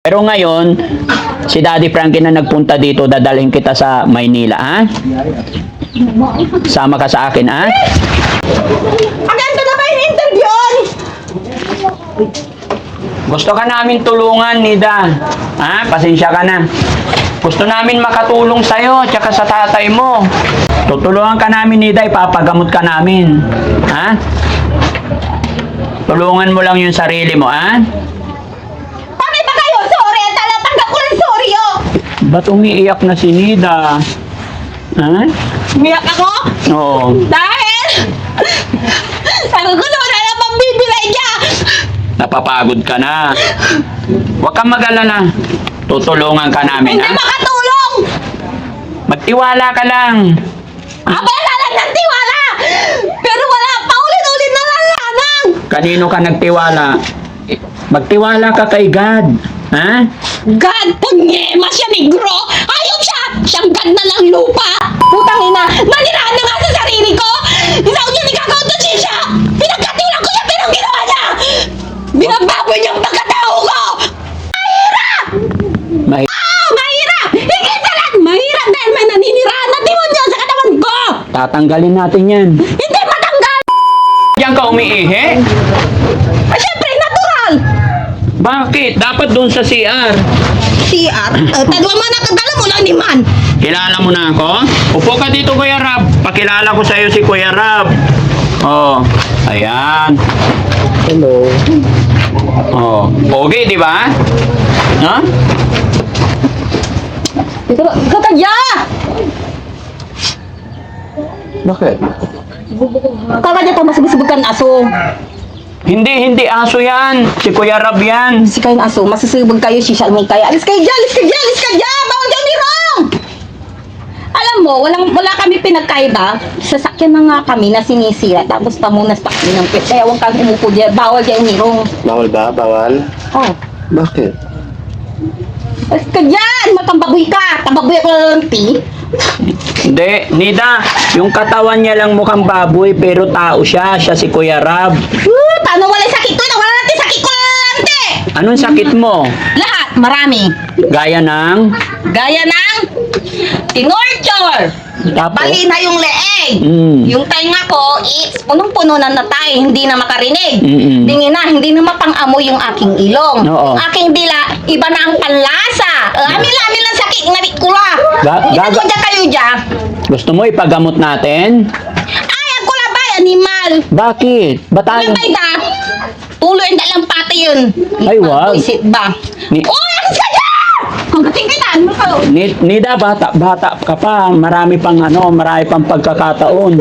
Pero ngayon, si Daddy Frankie na nagpunta dito, dadalhin kita sa Maynila, ha? Sama ka sa akin, ha? Agad na ba yung interview? Gusto ka namin tulungan, Nida. Ha? Pasensya ka na. Gusto namin makatulong sa'yo, tsaka sa tatay mo. Tutulungan ka namin, Nida, ipapagamot ka namin. Ha? Tulungan mo lang yung sarili mo, ha? Pami ba kayo? Sorry, talatanggap ko ng sorry, oh. Ba't umiiyak na si Nida? Ha? Umiyak ako? Oo. Dahil sabi ko na lang pambibilay niya. Napapagod ka na. Huwag kang mag-alala. Tutulungan ka namin, Hindi ha? makatulong. Magtiwala ka lang. Abala lang ng tiwala. Pero wala pa ulit-ulit na lalanang. Kanino ka nagtiwala? Magtiwala ka kay God. Ha? God, punyema siya, negro. Ayaw siya. Siyang God na lang lupa. Putang ina, nanirahan na nga sa sarili ko. Isaw niya nagkakaunta siya. Pinagkatiwala ko siya, pero ang ginawa niya, binababoy niya ang pagkatao ko. May Mahirap! Higit sa lahat, mahirap dahil may naninirahan na demonyo sa katawan ko! tatanggalin natin yan. Hindi matanggal! Diyan ka umiihi? Ah, syempre, natural! Bakit? Dapat doon sa CR. CR? Tadwa man nakadala mo lang ni man! Kilala mo na ako? Upo ka dito, Kuya Rab. Pakilala ko sa'yo si Kuya Rab. Oh, ayan. Hello. Oh, pogi, di ba? Ha? Ikaw tadya! Bakit? Kakadya ito masibisibig ka ng aso. Hindi aso yan. Si Kuya Rab yan. Si kayo ng aso, masisibig kayo, sisal mo kaya. Alis kayo dyan! Alis kayo dyan! Alis kayo dyan! Bawal dyan ni Rong! Alam mo, wala kami pinagkaiba. Sasakyan na nga kami na sinisira. Tapos pamunas pa kami ng pit. Kaya huwag kang umupo dyan. Bawal dyan ni Rong. Bawal ba? Bawal? Oh. Bakit? Alis ka dyan! Matambaboy ka! Tambaboy ako ng tea. Hindi, Nida, yung katawan niya lang mukhang baboy pero tao siya. Siya si Kuya Rab. Paano wala sakit ko? Wala natin sakit ko lante! Anong sakit mo? Lahat, marami. Gaya ng... Gaya ng tinorture. Tapos? Bali na yung leeg. Mm. Yung tainga ko, it's punong-puno na natay, hindi na makarinig. Mm-mm. Dingin na, hindi na mapang-amoy yung aking ilong. Oo. Yung aking dila, iba na ang panlasa. Amin lang sakit, ngarit ko la. Ito dyan kayo dyan. Gusto mo ipagamot natin? Ay, ang kulabay, animal. Bakit? Ba't tayo? Kulabay da. Tuloy ang dalang pati yun. Ay, wag. Isit ba? Ni- Uy, ang sadya! Kung katingkitan mo ka. Nida, bata ka pa. Marami pang pagkakataon.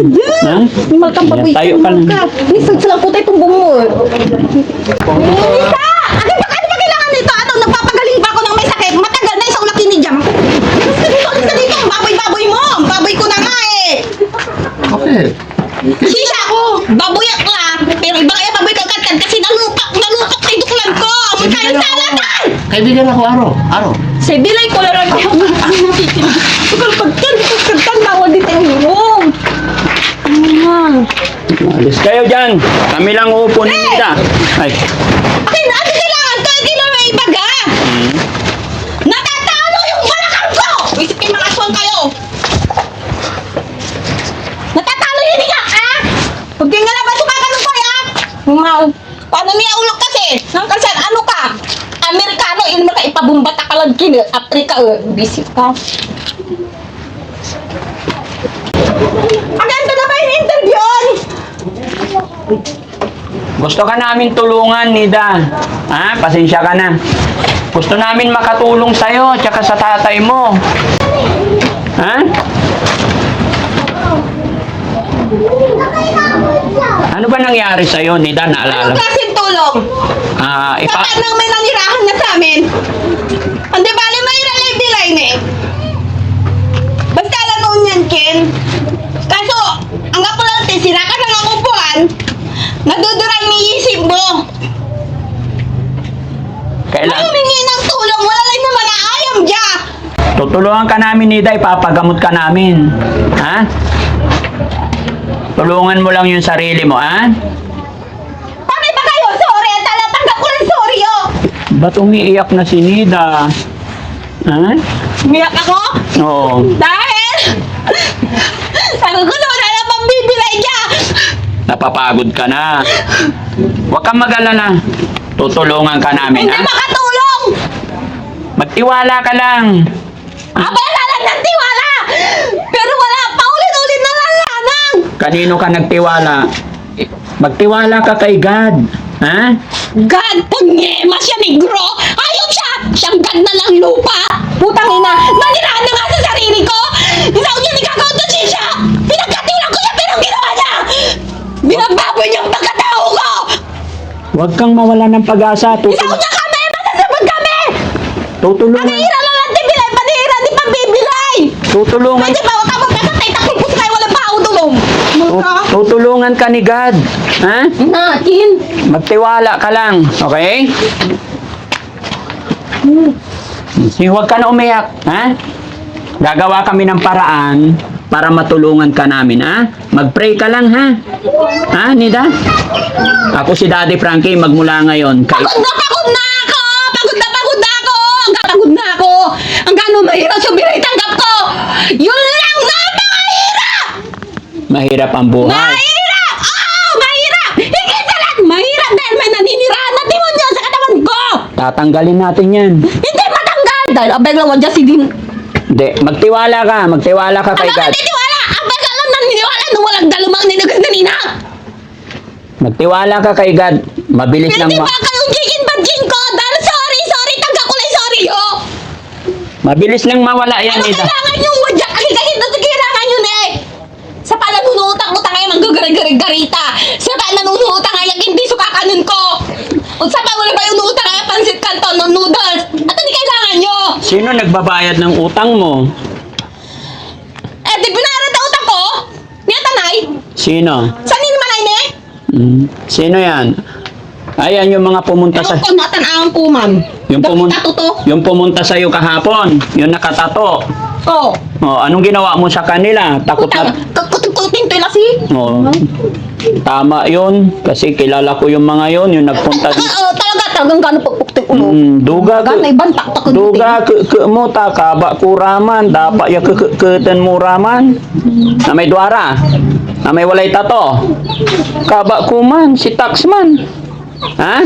Ha? Malkang paboy Tayo ka lang. Nisag silang putay itong bungol. Nisa! Ano ba kailangan nito? Ano, nagpapagaling ba ako ng may sakit? Matagal na isang laki ni Jam. Alis ka dito. Ang baboy-baboy mo. Ang baboy ko na nga eh. Bakit? Sisya ako. Baboyak lang. Pero iba kaya baboy kagkatan kasi nalupak kay duklan ko. Ang kayang salatan. Kaibigan ako, Aro. Sa bilay ko lang ako. Pagkagtan, bawal dito yung hirong. Alis kayo dyan. Kami lang uupo ni Nida. Ay, Akin, ano kailangan to? Hindi na may ibaga. Natatalo yung balakang ko! Isipin mga aswang kayo! Natatalo yun niya, ha? Huwag kayo nga naman sumakanong ko, ha? Paano niya ulok kasi? Nang kasi ano ka? Amerikano, yun mo ka ipabumbata ka lang kini. Afrika, bisip ka. Agad na ba yung interview? gusto ka namin tulungan, Nida. Ha? Pasensya ka na. Gusto namin makatulong sa'yo, tsaka sa tatay mo. Ha? Ano ba nangyari sa'yo, Nida? Naalala? Anong klaseng tulong? Sapat nang may nanirahan na sa amin. Hindi bali may nalay-bilay na eh. Basta alam mo yan, Ken. Kaso, ang kapulante, sira ka ng upuan, nadudurang ni isip mo. Ay, Kailan? humingi ng tulong, wala lang naman na ayam dya. Tutulungan ka namin, Nida. Ipapagamot ka namin. Ha? Tulungan mo lang yung sarili mo, ha? Pami ba kayo? Sorry, talatanggap ko ng sorry, oh. Ba't umiiyak na si Nida? Ha? Umiyak ako? Oo. Dahil sabi ko wala na pang bibilay niya. Napapagod ka na. Huwag kang mag-alala. Tutulungan ka namin, Hindi ha? makatulong. Magtiwala ka lang. Abala lang ng tiwala. Pero wala pa ulit-ulit na lalanang. Kanino ka nagtiwala? Magtiwala ka kay God. Ha? God, punyema siya, negro. Ayaw siya. Siyang God na lang lupa. Putang ina, nanirahan na nga sa sarili ko. Isaw niya nagkakauntasin siya. Pinagkatiwala ko siya, pero ang ginawa niya, binababoy niya ang pagkatao ko. Huwag kang mawala ng pag-asa. Isaw niya kami, masasabag kami. Tutulungan. Panihira lang lang tibilay, panihira di pagbibilay. Tutulungan. Pwede ba, wag ka magkakatay, takot po tayo, walang pautulong. Tutulungan ka ni God. Ha? Natin. Magtiwala ka lang. Okay? Huwag ka na umiyak. Ha? Gagawa kami ng paraan para matulungan ka namin. Ha? Mag-pray ka lang, ha? Ha, Nida? Ako si Daddy Frankie magmula ngayon. Pagod na ako! Pagod na ako! Pagod na ako! Ang gano'ng mahirap sa biray tanggap ko! Yun lang na mahirap! Mahirap ang buhay. Mahirap! Oh, mahirap! Higit sa lahat, mahirap dahil may naninirahan na demonyo sa katawan ko! Tatanggalin natin yan. Hindi matanggal! Dahil abay lang wadya si Dim. Hindi, magtiwala ka. Magtiwala ka kay Abay God. ka titiwala! Abay ka lang naniniwala nung walang dalumang ninugas na nina! Magtiwala ka kay God. Mabilis lang Pwede ba kayong gigin badgin ko? Dahil sorry, tagakulay sorry ho! Mabilis lang mawala yan, Ano Nida. kailangan yung wadyak? Kahit na kailangan yun eh! Sa palanunutak-utang ay manggagarig-garita! Sa palanunutak ay hindi sukakanin ko! O sa wala ba yung utang ay pansit canton ng noodles? At hindi kailangan nyo! Sino nagbabayad ng utang mo? Eh di binayaran na utang ko? Niya tanay? Sino? Saan ni manay ni? Sino yan? Ayan yung mga pumunta sa... Ewan ko natan ang kuman. Yung pumunta, Tato to? yung pumunta sa'yo kahapon. Yung nakatato. Oo. Oh, anong ginawa mo sa kanila? Takot Utang. na... Kutin to lasi. Oh, tama yun. Kasi kilala ko yung mga yun. Yung nagpunta dito. Oo, talagang gano'ng pagpuktik ulo. Duga Ganay bantak ta Duga ke mo ta kaba kuraman dapat ya ke mo raman na may duara na may walay tato kaba kuman si taxman ha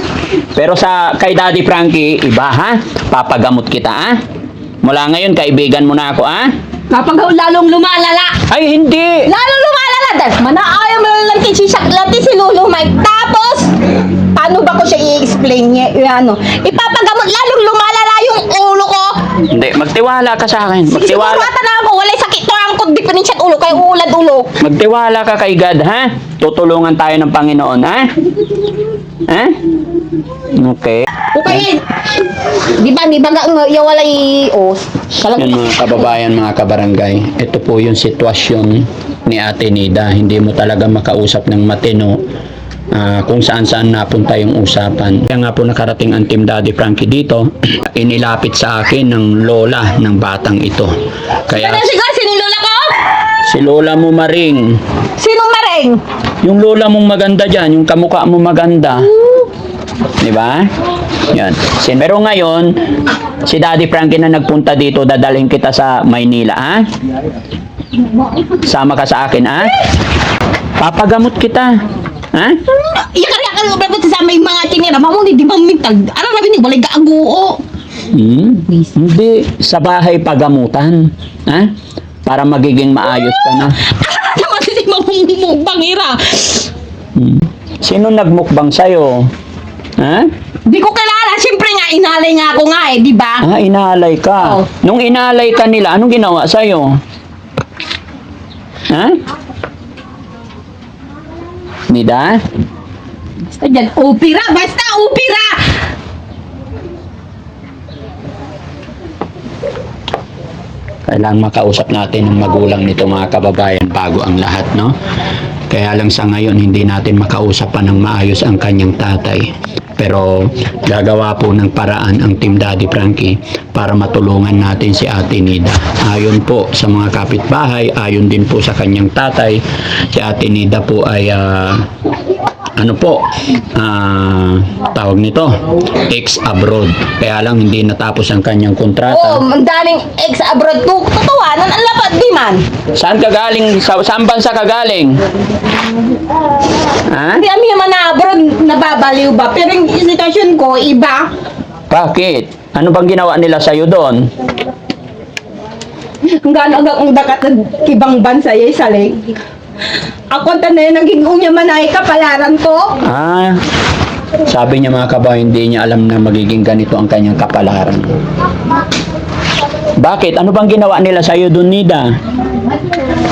pero sa kay Daddy Frankie iba ha papagamot kita ha mula ngayon kaibigan mo na ako ha Kapag lalong lumalala. ay hindi Lalong lumalala dahil manaayaw mo lang lati si Lolo Mike. Tapos, paano ba ko siya i-explain niya? Ano? Ipapagamot lalong lumalala yung ulo ko. hindi magtiwala ka sa akin Siguro magtiwala na ako, walay sakit to ang kod, di pa rin siya ulo, kaya ulad ulo. magtiwala ka kay God ha tutulungan tayo ng Panginoon ha ha okay. Okay. Di ba yung walay Yan mga kababayan, mga kabarangay, ito po yung sitwasyon ni Ate Nida. Hindi mo talaga makausap ng matino kung saan-saan napunta yung usapan. Kaya nga po nakarating ang Team Daddy Frankie dito, inilapit sa akin ng lola ng batang ito. Kaya Pero siguro, sino yung lola ko? si lola mo Maring, Sinong mareng? yung lola mong maganda dyan, yung kamukha mo maganda. Di ba? Yan. Pero ngayon, si Daddy Frankie na nagpunta dito, dadalhin kita sa Maynila, ha? Sama ka sa akin, ha? Papagamot kita. Ha? Yakar-yakar yung berapa sa may mga tinira. Mamo, di ba mintag? Ano nabi ni balay gaaguo? Hindi. Sa bahay pagamutan. Ha? Para magiging maayos ka na. Naman si mamumubang ira. Sino nagmukbang sa'yo? Ha? Di ko kilala. Siyempre nga, inalay nga ako nga eh, di ba? Ah, inaalay ka. Oo. Nung inaalay ka nila, anong ginawa sa'yo? Ha? Nida? Basta dyan, upira! Basta upira! Kailangan makausap natin ang magulang nito mga kababayan bago ang lahat, no? Kaya lang sa ngayon, hindi natin makausap pa ng maayos ang kanyang tatay. Pero gagawa po ng paraan ang Team Daddy Frankie para matulungan natin si Ate Nida. Ayon po sa mga kapitbahay, ayon din po sa kanyang tatay, si Ate Nida po ay ano po, tawag nito, ex-abroad. Kaya lang hindi natapos ang kanyang Oo, kontrata. ang daling ex-abroad to. Totohanan, ang lapat di man. Saan ka galing? Saan bansa ka galing? Ha? Hindi kami naman na abroad, nababaliw ba? Pero yung sitwasyon ko, iba. Bakit? Ano bang ginawa nila sa'yo doon? Ang gano'n ang dakat ng ibang bansa yung saling. Ako tanay, naging unyaman ay kapalaran ko. Sabi niya mga kabayan, hindi niya alam na magiging ganito ang kanyang kapalaran. Bakit? Ano bang ginawa nila sa'yo doon, Nida?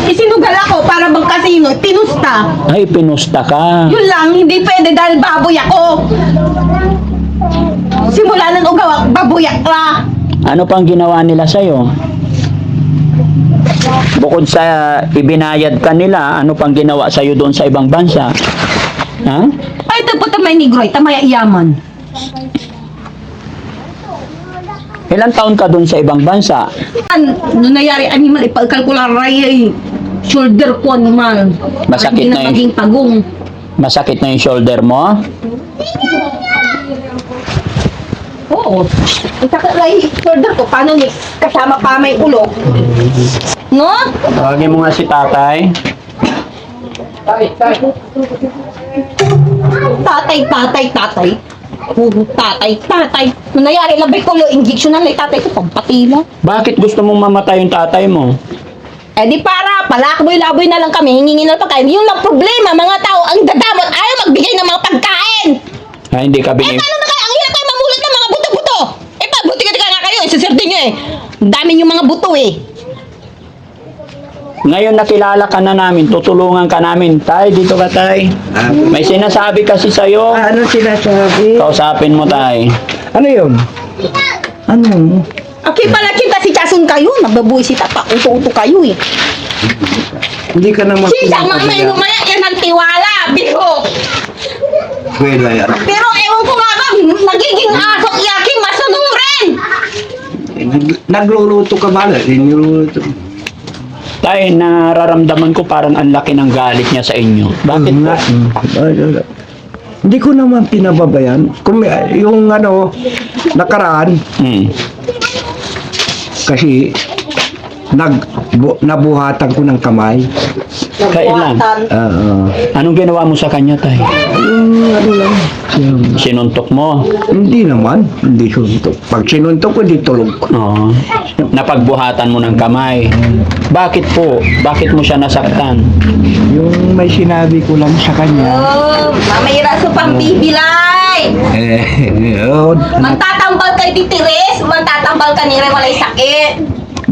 Isinugal ako para bang kasino, tinusta. Ay, pinusta ka. Yun lang, hindi pwede dahil baboy ako. Simula ng ugaw, baboyak la. Ano pang ginawa nila sa'yo? Bukod sa ibinayad ka nila, ano pang ginawa sa'yo doon sa ibang bansa? Ha? Ay, ito po tamay nigroy, tamay iyaman. Ilang taon ka doon sa ibang bansa? Ano nangyari, animal, ipagkalkular ay shoulder ko animal. Masakit Hindi na yun. maging pagong. Masakit na yung shoulder mo? Oo. Ang sakit lang yung shoulder ko, paano ni kasama pa may ulo? No? Tawagin mo nga si tatay. Tatay. Puro tatay. Ano nangyari, labay ko lo, injection na lang tatay ko, pampatila. Bakit gusto mong mamatay yung tatay mo? Eh di para, palakboy-laboy na lang kami, hingingin na pagkain. Yun lang problema, mga tao, ang dadamot, ayaw magbigay ng mga pagkain. Hindi ka Eh, binib... paano na kayo? Ang hirap kayo mamulot ng mga buto-buto. Eh, buti ka nga kayo, isaserte nyo eh. Ang dami yung mga buto eh. Ngayon nakilala ka na namin, tutulungan ka namin. Tay, dito ka tay. May sinasabi kasi sa'yo. Ano sinasabi? Kausapin mo tay. Ano yun? Ano? Okay pala kita si Chasun kayo, nababuhay si Tapa, uto-uto kayo eh. Hindi ka naman Sinsa mamay numaya, yan ang tiwala, biho. Pwede yan. Pero ewan ko nga ba, nagiging aso yaking masunong rin. Nagluluto ka ba? Niluluto. Tay, nararamdaman ko parang ang laki ng galit niya sa inyo. Bakit po? Hindi ko naman pinababayan. Kung yung ano, nakaraan, Hmm. kasi nabuhatan ko ng kamay. Kailan? Anong ginawa mo sa kanya tay? Yung ano lang. Sinuntok mo? Hindi naman. Hindi suntok. Pag sinuntok ko, di tulog ko. Oo. Napagbuhatan mo ng kamay. Bakit po? Bakit mo siya nasaktan? Yung may sinabi ko lang sa kanya. Oh, mamayra sa pambibilay. Oh, Magtatambal kay Titiris, magtatambal ka ni Re, walay sakit.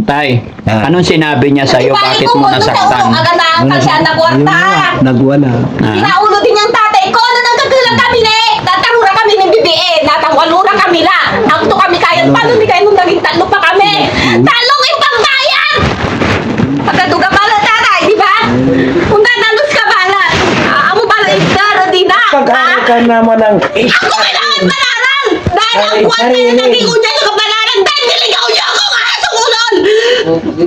Tay, anong sinabi niya sa'yo? Bakit mo nasaktan? Agad na siya na kwarta. nagwala. Ah, Pinaulo din yung tatay ko na nagkagalang kami na eh. Natarura kami ng BBE. Natangwalura kami la. Akto kami kaya. Paano di kayo nung naging talo pa kami? Talong yung pangbayan! Pagkaduga pala tatay, di ba? Kung nanalos ka bala. Amo bala igdara di na. Pag-aaral ka naman ng Ako kailangan balaran! Dahil ang kwarta na naging unya sa kabalaran dahil niligaw niyo ako nga sa ulol!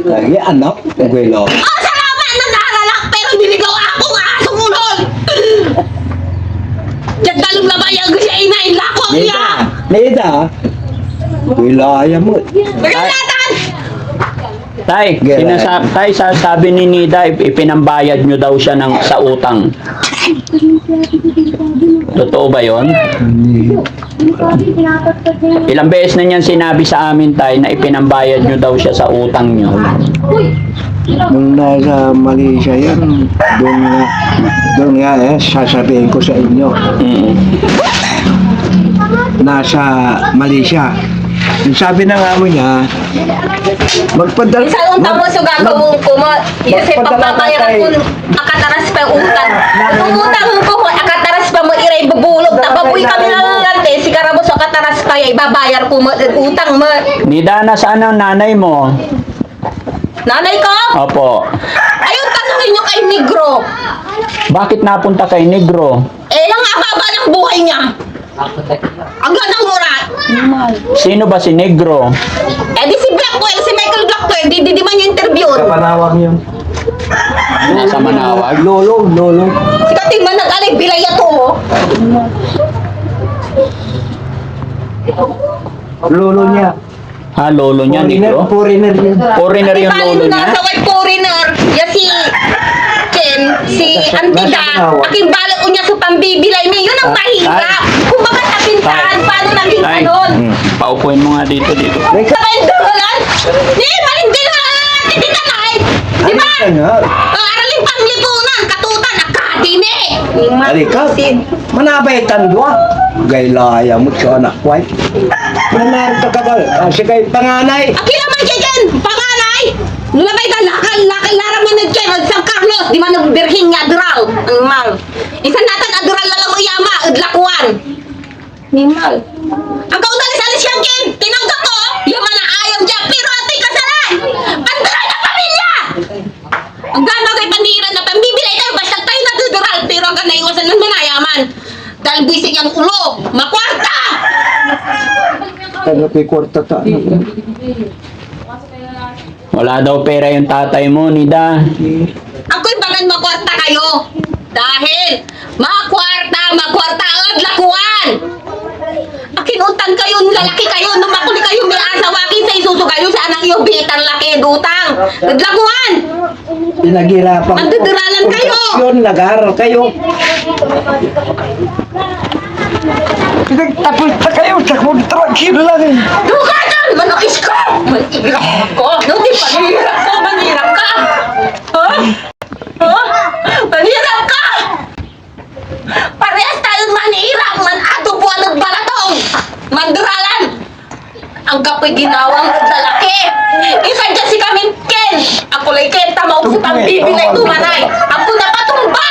Lagi anak, nagwelo. Oh, salamat na nalalak pero niligaw ako nga sa ulol! Diyan dalong labayang ko siya inain lako niya! Neda. Wilaya mo. Magandatan! Tay, Gera. sabi ni Nida, ipinambayad nyo daw siya sa utang. Totoo ba yon? Ilang beses na niyan sinabi sa amin, tay, na ipinambayad nyo daw siya sa utang nyo. Nung nasa Malaysia yan, doon nga sasabihin ko sa inyo. Mm. Nasa Malaysia. Yung sabi ng amo niya, magpadala. Isang utang mo so gagawin ko mo. Kasi pagbabayaran ko akataras pa yung utang. Kung utang ko mo, akataras pa mo iray bubulog. Tababoy kami lang lante. Si Karabo sa akataras pa yung ibabayar ko mo utang mo. Nida, nasaan ang nanay mo? Nanay ko? Opo. Ayun, tanungin nyo kay Negro. Bakit napunta kay Negro? Eh, ang ababa ng buhay niya. Agad ang murat. Sino ba si Negro? Eh, di si Blackwell, si Michael Blackwell, di man yung interview. Panawag niyo. Nasa Manawag? Lolo. Si Di man nag-alig bilay ato, oh. Lolo niya. Ha, lolo niya, negro? Foreigner yun. Foreigner yung lolo niya? Nasa white foreigner. Ya si Ken, si Antida. Aking balak niya sa pambibilay mo. Yun ang mahirap. Kung baka sa pintahan, paano naging Tay, ganon? paupuin mo nga dito. Sa kaindulan? Di, malindi na titita na eh. Di ba? Araling panglipunan, katutan, akademi. Halika. Manabaitan doa. Gaylaya mo sa anak ko ay. Manarito ka ba? Si kay panganay. Akila man kay Ken, panganay. Nulabay ka, lakal, larang man nag Ken, San Carlos. Di man nagbirhin nga adral. Ang mal. Isa natin adral na lang mo yama, adlakuan. Nimal. Ang kaudalis-alis yan, Ken. Tinanggap mo, yaman na ayaw dyan, pero ating kasalan. Adral na pamilya. Ang gano'n kay pandiran na pambibili tayo, basta tayo natudural, pero ang gano'n iwasan ng manayaman. Dahil bisig ang ulo, makwarta! Ano kay kwarta ta? Wala daw pera yung tatay mo, Nida. Ako'y bagan makwarta kayo. Dahil, makwarta, ang lakuan. Akinuntan kayo, lalaki kayo, numakuli kayo, may asawakin sa isuso kayo, sa anang iyo, bitan laki, dutang. Naglakuan! Pinaghirapan ko. Manduduralan kayo. Kontraksyon, nag-aaral kayo. Pinagtapos na kayo sa kontraksyon lang eh. Dukatan! Manakis ka! Manirap ko! No, di panirap ka! Manirap ka! Ha? Ha? Manirap ka! Parehas tayong manirap! Manato po ang balatong! Manduralan! Ang kapoy ginawang lalaki! Isa dyan si Kamin Ken! Ako lay Ken, tamaw sa pambibilay tumanay! Ako na patumba!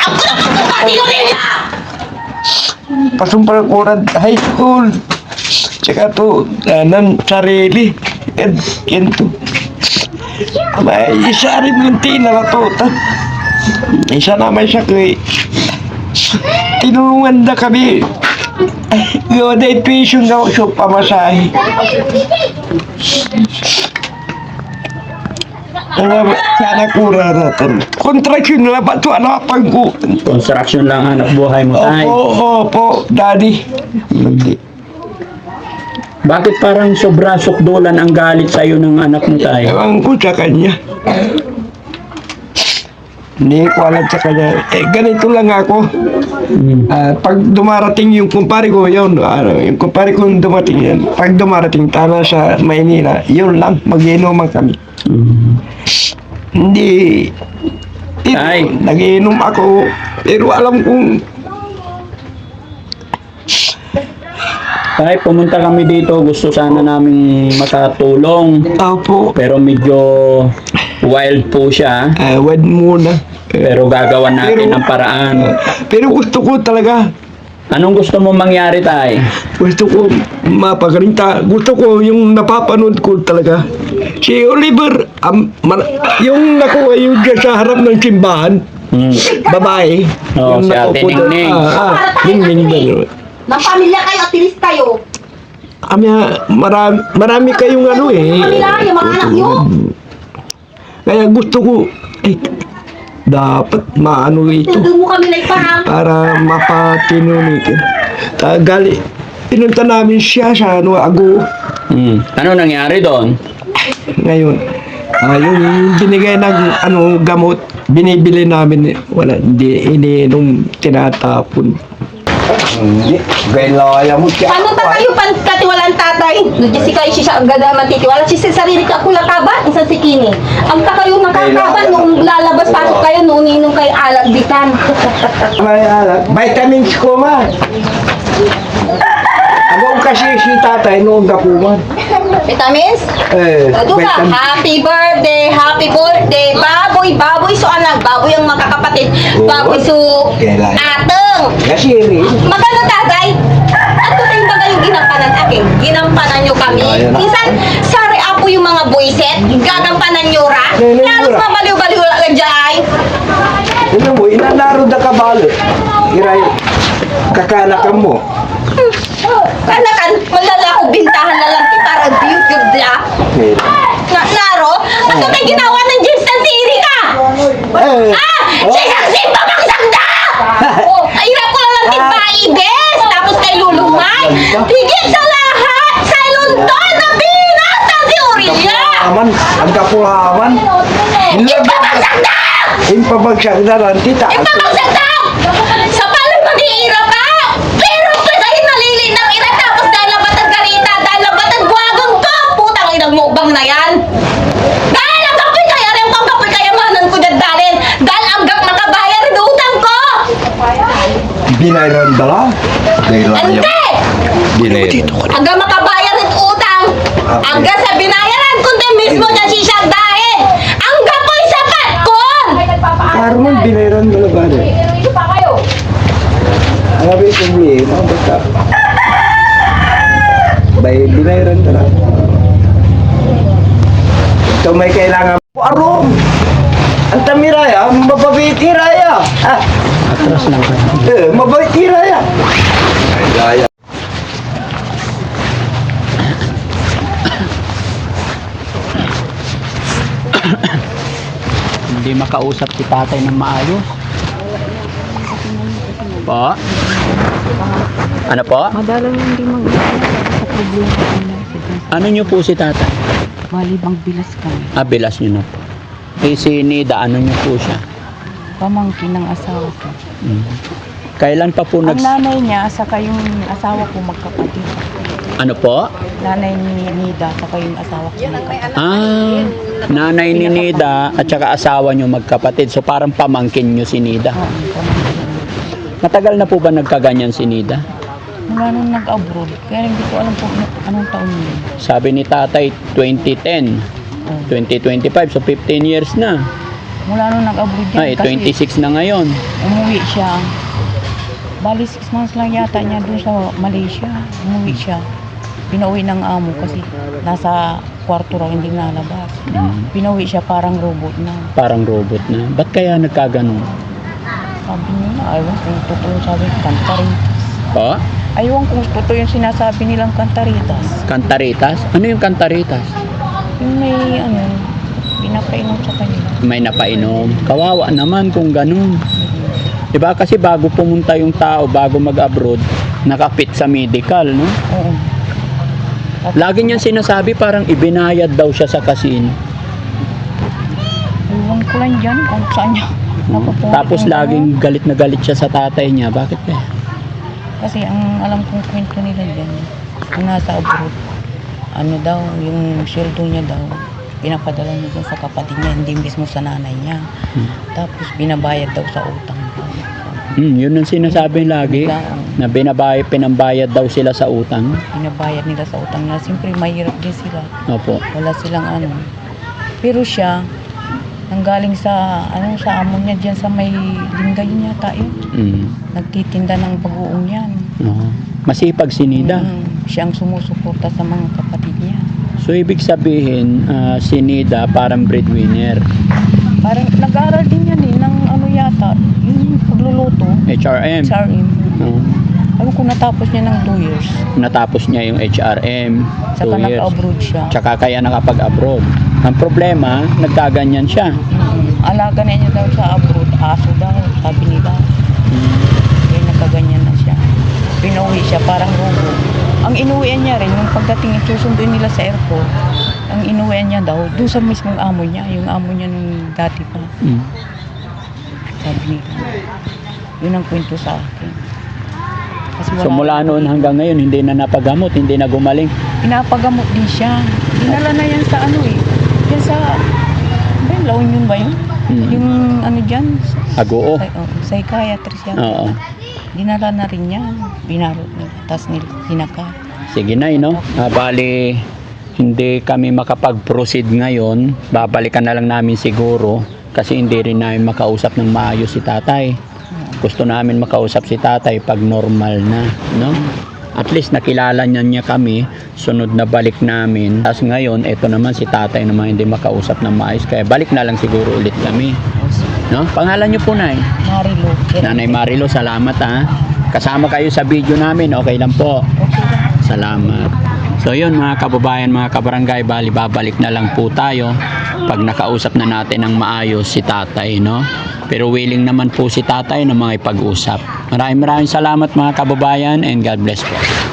Ako na patumba! Tinuloy Pasumpal kurad high school. Tsaka to, nan sarili. Kento. May isa rin yung tinalatutan. Isa naman siya kay tinulungan na kami. Yung day tuition daw siya pamasahe. Sana kuraratan. Kontraksyon na ba ito? Ano pang ko? Construction lang hanap buhay mo, tay. Opo, daddy. Bakit parang sobra sukdulan ang galit sa'yo ng anak mo, tay? Ewan ko sa kanya. Hindi ko alam sa kanya. Ganito lang ako. Pag dumarating yung kumpare ko, yun. Yung kumpare ko dumating yan. Pag dumarating tama sa Maynila, yun lang. Mag-inuman kami. Hindi. Ay. Nag-iinom ako. Pero alam kong Tay, pumunta kami dito. Gusto sana namin makatulong. Opo. Pero medyo wild po siya. Wed muna. Pero gagawan natin ng paraan. Pero gusto ko talaga. Anong gusto mo mangyari, tay? Gusto ko mapagalinta. Gusto ko yung napapanood ko talaga. Si Oliver, yung nakuha yung dyan sa harap ng simbahan. Babae. Oo, Yung si Ate nakaupo doon. Ningning. Ningning ba yun? ng pamilya kayo, atilis kayo. Marami kayong ano eh. Pamilya, yung mga anak nyo. Kaya gusto ko, dapat maano ito. Tudo mo kami nagparang. Para mapatinunin. Gali, pinunta namin siya sa Ago. Ano nangyari doon? Ngayon, yung binigay ng gamot, binibili namin, wala, hindi iniinom, tinatapon. Hindi, gailaya mo siya. Paano ta kayo katiwalaan tatay? Lugis si kayo siya ang ganda matitiwala. Si sarili ka kula kaban, isang sikini. Ang ta kayo nakakaban nung lalabas pasok kayo nung inom kayo alag bitan. May vitamins ko man. Ako kasi si tatay noong gapuman. Vitamins? Ado ka, happy birthday, baboy so anak, baboy ang magkakapatid, baboy so ateng. Kasi rin. Magkano tatay? Ato tayong bagay yung ginampanan akin. Ginampanan nyo kami. Minsan, sorry apo yung mga boyset, gagampanan nyo ra. Halos mabaliw-baliw lang dyan. Ano mo, inanaro na kabalo. Iray, kakalakan mo. Kanakan, malalako bintahan na lang para YouTube dia. Naro? Ato tayong ginawa ng James ng Siri ka. Siya yung simba pang sagda! Ay, hirap ko lang ng tigmaides! Tapos kay Lulumay! Higit sa lahat! Sa Lundon na binata si Aurelia! Aman, ang kapuhaman. Ipamagsagdang! Impabagsak na lang, tita. Ipamagsagdang! Sa palang mag-iirap ka! Pero sa'yo nalilinang ina tapos dahil labatag karita, dahil labatag buwagon ko! Putang inang mukbang na yan! Dahil ang kapoy kaya rin kung kapoy kayamanan ko dyan dalin! Dahil hanggang makabayar rin utang ko! Binayran dala. Ante! Hanggang makabayar rin utang! Hanggang sa binayaran kundi mismo niya sisagdahin! Ang kapoy sapat ko! Parang binayran dala ba rin? Ang abay problema, basta. Bay, binayran dala. Ito may kailangan. Arong! Ang tamiraya, mababiti raya. Ah, Atras lang ka. mababiti raya. Ay, raya. Hindi makausap si tatay ng maayos. Po? Ano po? Madalang hindi mag-isip sa problema nila. Ano nyo po si tatay? Bali bang bilas kami. Bilas nyo na po. Eh si Nida, ano nyo po siya? Pamangkin ng asawa ko. Kailan pa po Ang nanay niya, saka yung asawa ko magkapatid. Ano po? Nanay ni Nida, saka yung asawa ko magkapatid. Nanay ni Nida at saka asawa nyo magkapatid. So parang pamangkin nyo si Nida. Oo, pamangkin. Matagal na po ba nagkaganyan si Nida? Mula nung nag-abroad, kaya hindi ko alam kung anong taon yun. Sabi ni tatay, 2010, Oh. 2025, so 15 years na. Mula nung nag-abroad yan, Ay, 26 na ngayon. umuwi siya. Bali 6 months lang yata niya doon sa Malaysia. Umuwi siya. Pinauwi ng amo kasi nasa kwarto raw hindi nalabas. Pinauwi siya parang robot na. Parang robot na. Ba't kaya nagkaganon? Sabi nila, ayaw kung totoo yung sabi, kantaritas. Po? Ayaw kung totoo yung sinasabi nilang kantaritas. Kantaritas? Ano yung kantaritas? Yung may, pinapainom sa kanila. May napainom. Kawawa naman kung ganun. Diba kasi bago pumunta yung tao, bago mag-abroad, nakapit sa medical, no? Oo. Lagi niyang sinasabi parang ibinayad daw siya sa casino. Iwan ko lang dyan kung saan niya. napupunta Tapos yung laging galit na galit siya sa tatay niya. Bakit ba? Kasi ang alam kong kwento nila dyan, kung nasa abroad, ano daw, yung sweldo niya daw, pinapadala niya dyan sa kapatid niya, hindi mismo sa nanay niya. Tapos binabayad daw sa utang. Yun ang sinasabi lagi. Na pinambayad daw sila sa utang. Binabayad nila sa utang nila. Siyempre, mahirap din sila. Opo. Wala silang ano. Pero siya, nanggaling sa, sa amo niya dyan sa may linggay yata yun. Nagtitinda ng bagoong yan. Oo. Masipag si Nida. Siya ang sumusuporta sa mga kapatid niya. So ibig sabihin, si Nida parang breadwinner. Parang nag-aaral din yan ng ano yata, yung pagluluto. HRM. HRM. Oo. Alam ko natapos niya ng 2 years. Natapos niya yung HRM. Saka 2 years. nag-abroad siya. Tsaka kaya nakapag-abroad. Ang problema, nagkaganyan siya. Alaga na niya daw sa abroad, aso daw, sabi nila. Kaya nagkaganyan na siya. Pinuwi siya, parang robo. Ang inuwian niya rin, yung pagdating susunduin nila sa airport, ang inuwian niya daw, doon sa mismong amo niya, yung amo niya nung dati pa. Sabi nila. Yun ang kwento sa akin. Kasi So mula noon hanggang ngayon, hindi na napagamot, hindi na gumaling. pinapagamot din siya. Dinala na yan sa ano eh. Yan sa, ba yun, La Union ba yun? Yung ano dyan, Agoo. psychiatrist yan. Oo. Dinala na rin yan. Binarot nila. Tapos hinaka. Sige na, no? Bali, hindi kami makapag-proceed ngayon. Babalikan na lang namin siguro kasi hindi rin namin makausap ng maayos si tatay. Gusto namin makausap si tatay pag normal na, no? At least nakilala niya kami, sunod na balik namin. Tapos ngayon, eto naman si tatay naman hindi makausap ng maayos. Kaya balik na lang siguro ulit kami. No? Pangalan niyo po, Nay? Marilo. Nanay Marilo, salamat ha. Kasama kayo sa video namin, okay lang po. Okay lang. Salamat. So yun mga kababayan, mga kabarangay, bali babalik na lang po tayo pag nakausap na natin ng maayos si tatay, no? Pero willing naman po si tatay na makipag-usap. Maraming salamat mga kababayan and God bless po.